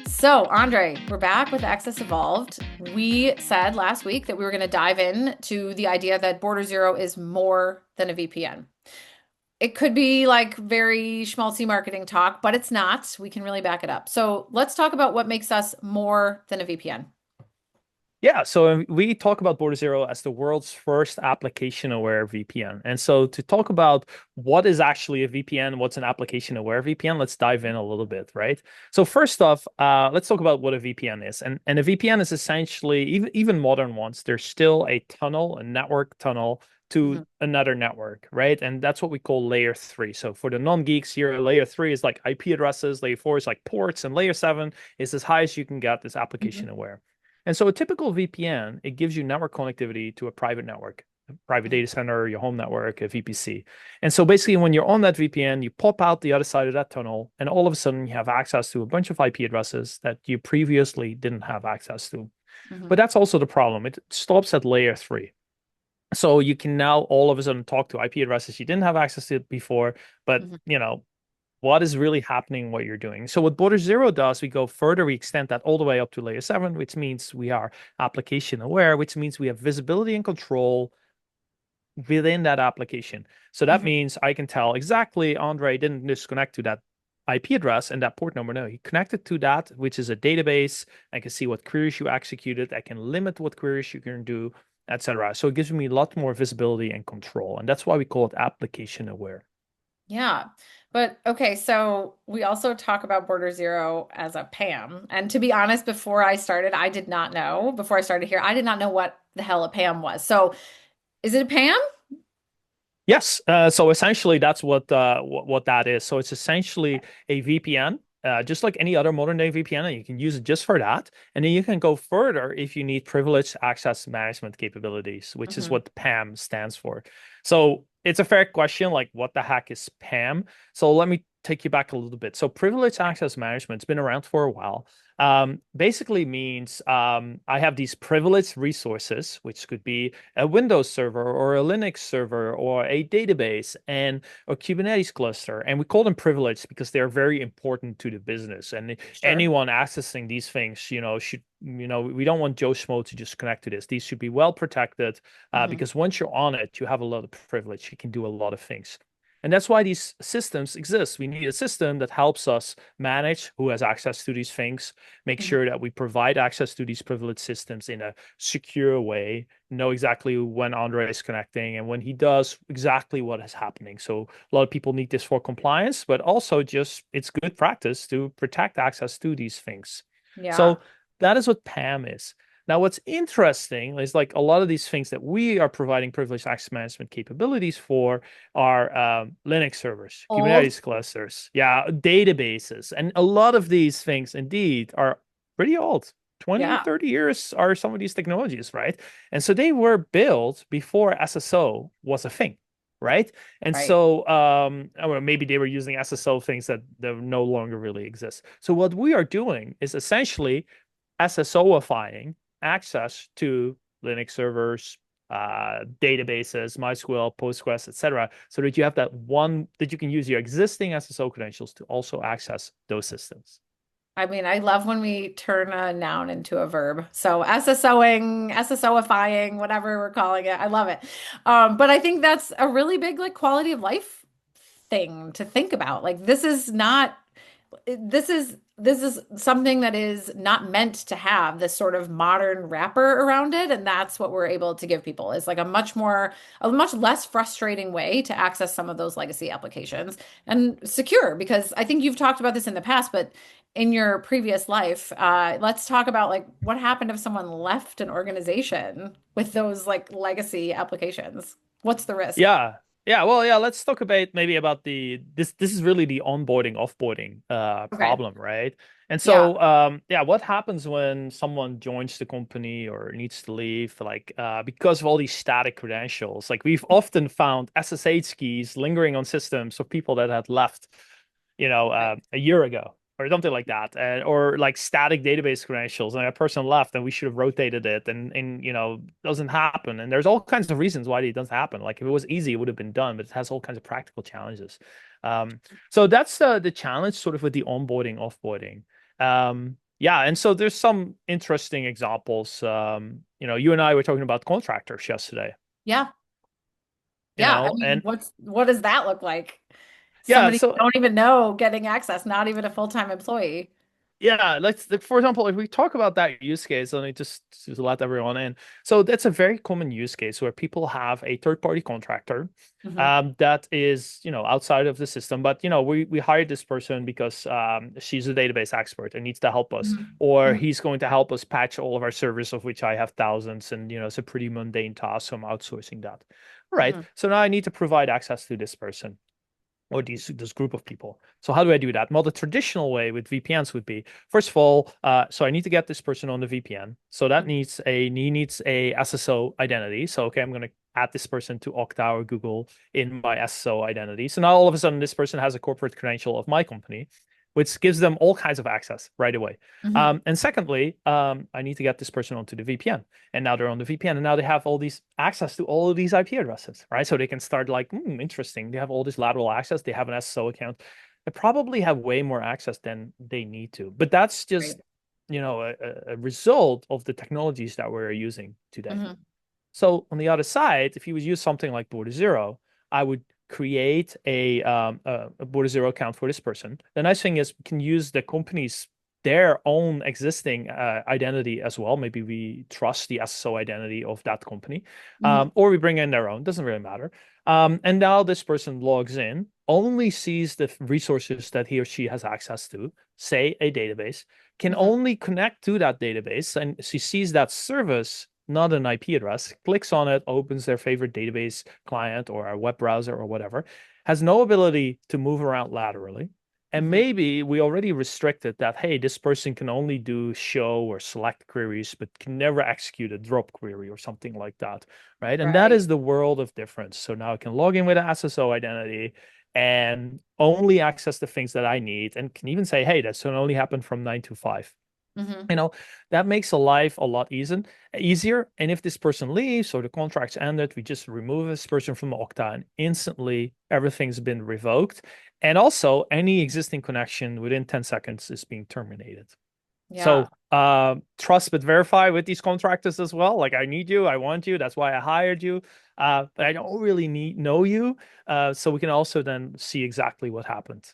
So, Andre, we're back with Access Evolved. We said last week that we were going to dive in to the idea that Border Zero is more than a VPN. It could be like very schmaltzy marketing talk, but it's not. We can really back it up. So, let's talk about what makes us more than a VPN. Yeah, so we talk about Border Zero as the world's first application-aware VPN. And so to talk about what is actually a VPN, what's an application-aware VPN, let's dive in a little bit, right? So first off, let's talk about what a VPN is. And a VPN is essentially, even modern ones, there's still a tunnel, a network tunnel to Mhm. another network, right? And that's what we call layer three. So for the non-geeks here, layer three is like IP addresses, layer four is like ports, and layer seven is as high as you can get this Mhm. application-aware. And so a typical VPN, it gives you network connectivity to a private network, a private Mhm. data center, your home network, a VPC. And so basically when you're on that VPN, you pop out the other side of that tunnel, and all of a sudden you have access to a bunch of IP addresses that you previously didn't have access to. Mhm. But that's also the problem. It stops at layer three. So you can now all of a sudden talk to IP addresses you didn't have access to before, but Mhm. what is really happening, what you're doing. So what Border Zero does, we go further, we extend that all the way up to layer seven, which means we are application aware, which means we have visibility and control within that application. So that Mhm. means I can tell exactly Andre didn't just connect to that IP address and that port number. No, he connected to that, which is a database. I can see what queries you executed. I can limit what queries you can do, etc. So it gives me a lot more visibility and control. And that's why we call it application aware. Yeah. But okay, so we also talk about Border Zero as a PAM. And to be honest, before I started, I did not know, before I started here, I did not know what the hell a PAM was. So is it a PAM? Yes. So essentially, that's what that is. So it's essentially a VPN, just like any other modern day VPN, and you can use it just for that. And then you can go further if you need privileged access management capabilities, which is Hmm. what PAM stands for. So it's a fair question, like what the heck is PAM? So let me take you back a little bit. So privileged access management's been around for a while. Basically means I have these privileged resources, which could be a Windows server or a Linux server or a database and a Kubernetes cluster. And we call them privileged because they're very important to the business. And Sure. anyone accessing these things, we don't want Joe Schmo to just connect to this. These should be well protected Hmm. because once you're on it, you have a lot of privilege. You can do a lot of things. And that's why these systems exist. We need a system that helps us manage who has access to these things, make Hmm. sure that we provide access to these privileged systems in a secure way, know exactly when Andre is connecting and when he does, exactly what is happening. So a lot of people need this for compliance, but also just it's good practice to protect access to these things. Yeah. So that is what PAM is. Now, what's interesting is like a lot of these things that we are providing privileged access management capabilities for are Linux servers, Old. Kubernetes clusters, yeah, databases. And a lot of these things indeed are pretty old. 20, Yeah. 30 years are some of these technologies, right? And so they were built before SSO was a thing, right? And Right. so or maybe they were using SSO things that no longer really exist. So what we are doing is essentially SSO-ifying access to Linux servers, databases, MySQL, Postgres, etc., so that you have that one that you can use your existing SSO credentials to also access those systems. I mean, I love when we turn a noun into a verb. So SSOing, SSO-ifying, whatever we're calling it. I love it. But I think that's a really big like quality of life thing to think about. Like this is something that is not meant to have this sort of modern wrapper around it, and that's what we're able to give people is like a much less frustrating way to access some of those legacy applications and secure, because I think you've talked about this in the past, but in your previous life, let's talk about like what happened if someone left an organization with those like legacy applications. What's the risk? Yeah. Yeah, well, yeah, let's talk about maybe about the this is really the onboarding, offboarding Okay. problem, right? And Yeah. so yeah, what happens when someone joins the company or needs to leave, like because of all these static credentials? Like we've often found SSH keys lingering on systems of people that had left, Right. a year ago or something like that, and or like static database credentials, and a person left, and we should have rotated it, and doesn't happen. And there's all kinds of reasons why it doesn't happen. Like if it was easy, it would have been done, but it has all kinds of practical challenges. So that's the challenge, sort of with the onboarding, offboarding. Yeah, and so there's some interesting examples. You and I were talking about contractors yesterday, Yeah. Yeah. I mean, and what does that look like? yeah, Somebody you so don't even know getting access, not even a full-time employee. yeah, let's like, for example, if we talk about that use case, let me just let everyone in. So that's a very common use case where people have a third-party contractor Hmm. that is, outside of the system, but we hired this person because she's a database expert and needs to help us, Hmm. or Hmm. he's going to help us patch all of our servers, of which I have thousands, and it's a pretty mundane task, so I'm outsourcing that. All right, Hmm. so now I need to provide access to this person or this group of people. So how do I do that? Well, the traditional way with VPNs would be, first of all, so I need to get this person on the VPN. So that needs he needs a SSO identity. So okay, I'm going to add this person to Okta or Google in my SSO identity. So now all of a sudden this person has a corporate credential of my company, which gives them all kinds of access right away. Hmm. And secondly, I need to get this person onto the VPN, and now they're on the VPN, and now they have all these access to all of these IP addresses, right? So they can start like, interesting. They have all this lateral access. They have an SSO account. They probably have way more access than they need to, but that's Right. just a result of the technologies that we're using today. Hmm. So on the other side, if you would use something like Border Zero, I would create a Border Zero account for this person. The nice thing is we can use the company's their own existing identity as well. Maybe we trust the SSO identity of that company, Hmm. or we bring in their own. Doesn't really matter. And now this person logs in, only sees the resources that he or she has access to, say a database, can Hmm. only connect to that database, and she sees that service, not an IP address, clicks on it, opens their favorite database client or a web browser or whatever, has no ability to move around laterally. And Hmm. maybe we already restricted that, hey, this person can only do show or select queries, but can never execute a drop query or something like that, right? And that Right. is the world of difference. So now I can log in with an SSO identity and only access the things that I need, and can even say, hey, that's going to only happen from 9 to 5. Hmm. you know that makes a life a lot easier. And if this person leaves or the contract's ended, we just remove this person from Okta and instantly everything's been revoked, and also any existing connection within 10 seconds is being terminated. Yeah. So trust but verify with these contractors as well. Like, I need you, I want you, that's why I hired you, but I don't really know you, so we can also then see exactly what happened.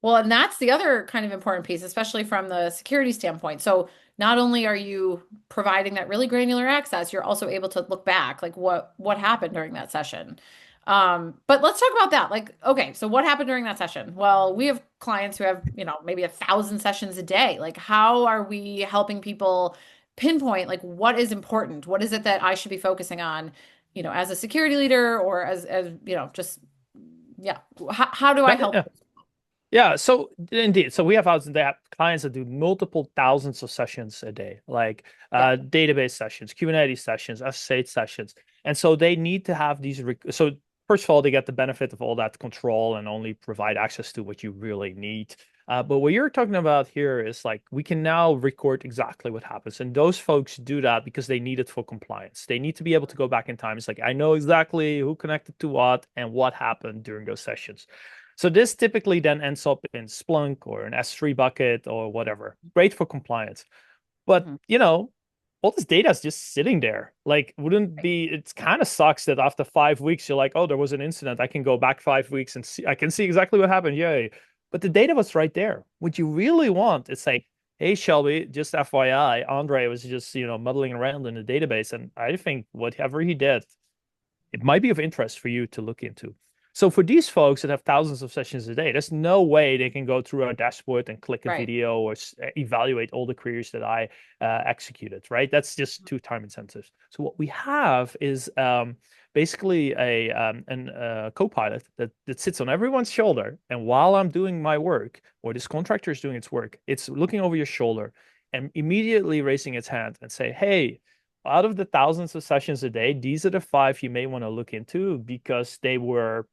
Well, and that's the other kind of important piece, especially from the security standpoint. So not only are you providing that really granular access, you're also able to look back, like what happened during that session. But let's talk about that. Like, okay, so what happened during that session? Well, we have clients who have, maybe 1,000 sessions a day. Like, how are we helping people pinpoint like what is important? What is it that I should be focusing on, as a security leader or as just yeah. How do I help? Yeah. Yeah, so indeed, so we have clients that do multiple thousands of sessions a day, like Yeah. database sessions, Kubernetes sessions, SSH sessions, and so they need to have these. So first of all, they get the benefit of all that control and only provide access to what you really need. But what you're talking about here is like we can now record exactly what happens, and those folks do that because they need it for compliance. They need to be able to go back in time. It's like I know exactly who connected to what and what happened during those sessions. So this typically then ends up in Splunk or an S3 bucket or whatever. Great for compliance. But, Mhm. all this data is just sitting there. Like, wouldn't be, it kind of sucks that after 5 weeks, you're like, oh, there was an incident. I can go back 5 weeks and see, I can see exactly what happened. Yay. But the data was right there. What you really want is like, hey, Shelby, just FYI, Andree was just, muddling around in the database. And I think whatever he did, it might be of interest for you to look into. So for these folks that have thousands of sessions a day, there's no way they can go through our dashboard and click a Right. video or evaluate all the queries that I executed, right? That's just too time intensive. So what we have is basically a co-pilot that sits on everyone's shoulder. And while I'm doing my work, or this contractor is doing its work, it's looking over your shoulder and immediately raising its hand and say, hey, out of the thousands of sessions a day, these are the 5 you may want to look into because they were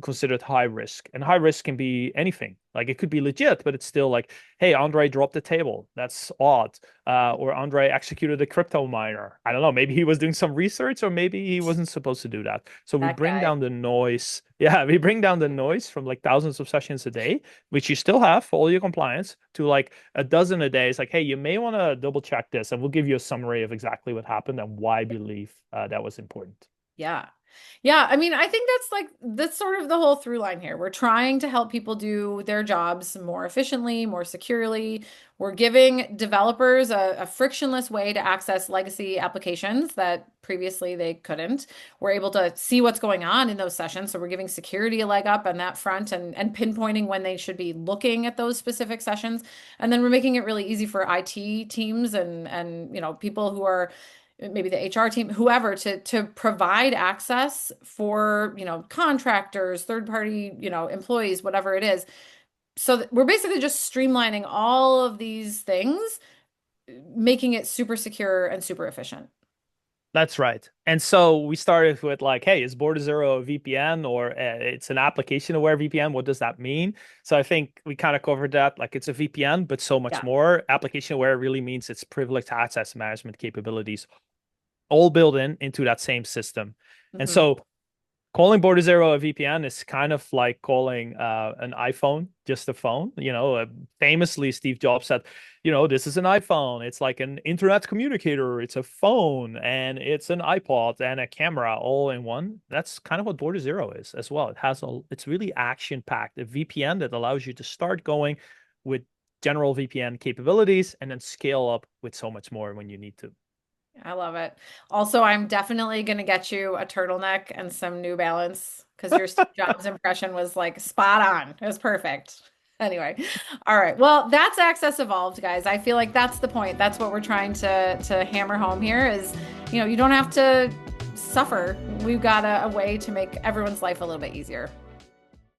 considered high risk. And high risk can be anything. Like it could be legit, but it's still like, hey, Andree dropped the table. That's odd. Or Andree executed a crypto miner. I don't know. Maybe he was doing some research, or maybe he wasn't supposed to do that. So we That bring guy. down the noise. Yeah, we bring down the noise from like thousands of sessions a day, which you still have for all your compliance, to like a dozen a day. It's like, hey, you may want to double check this, and we'll give you a summary of exactly what happened and why I believe that was important. Yeah. Yeah, I mean, I think that's sort of the whole through line here. We're trying to help people do their jobs more efficiently, more securely. We're giving developers a frictionless way to access legacy applications that previously they couldn't. We're able to see what's going on in those sessions. So we're giving security a leg up on that front and pinpointing when they should be looking at those specific sessions. And then we're making it really easy for IT teams and people who are maybe the HR team, whoever, to provide access for, contractors, third party, employees, whatever it is. So we're basically just streamlining all of these things, making it super secure and super efficient. That's right. And so we started with like, hey, is Border Zero a VPN, or it's an application aware VPN? What does that mean? So I think we kind of covered that. Like it's a VPN, but so much Yeah. more. Application aware really means it's privileged access management capabilities all built into that same system. And Hmm. so calling Border Zero a VPN is kind of like calling an iPhone just a phone. Famously, Steve Jobs said, this is an iPhone. It's like an internet communicator. It's a phone, and it's an iPod and a camera all in one. That's kind of what Border Zero is as well. It's really action packed. A VPN that allows you to start going with general VPN capabilities and then scale up with so much more when you need to. I love it. Also, I'm definitely going to get you a turtleneck and some New Balance because your Steve Jobs impression was like spot on. It was perfect. Anyway, all right. Well, that's Access Evolved, guys. I feel like that's the point. That's what we're trying to hammer home here is, you don't have to suffer. We've got a way to make everyone's life a little bit easier.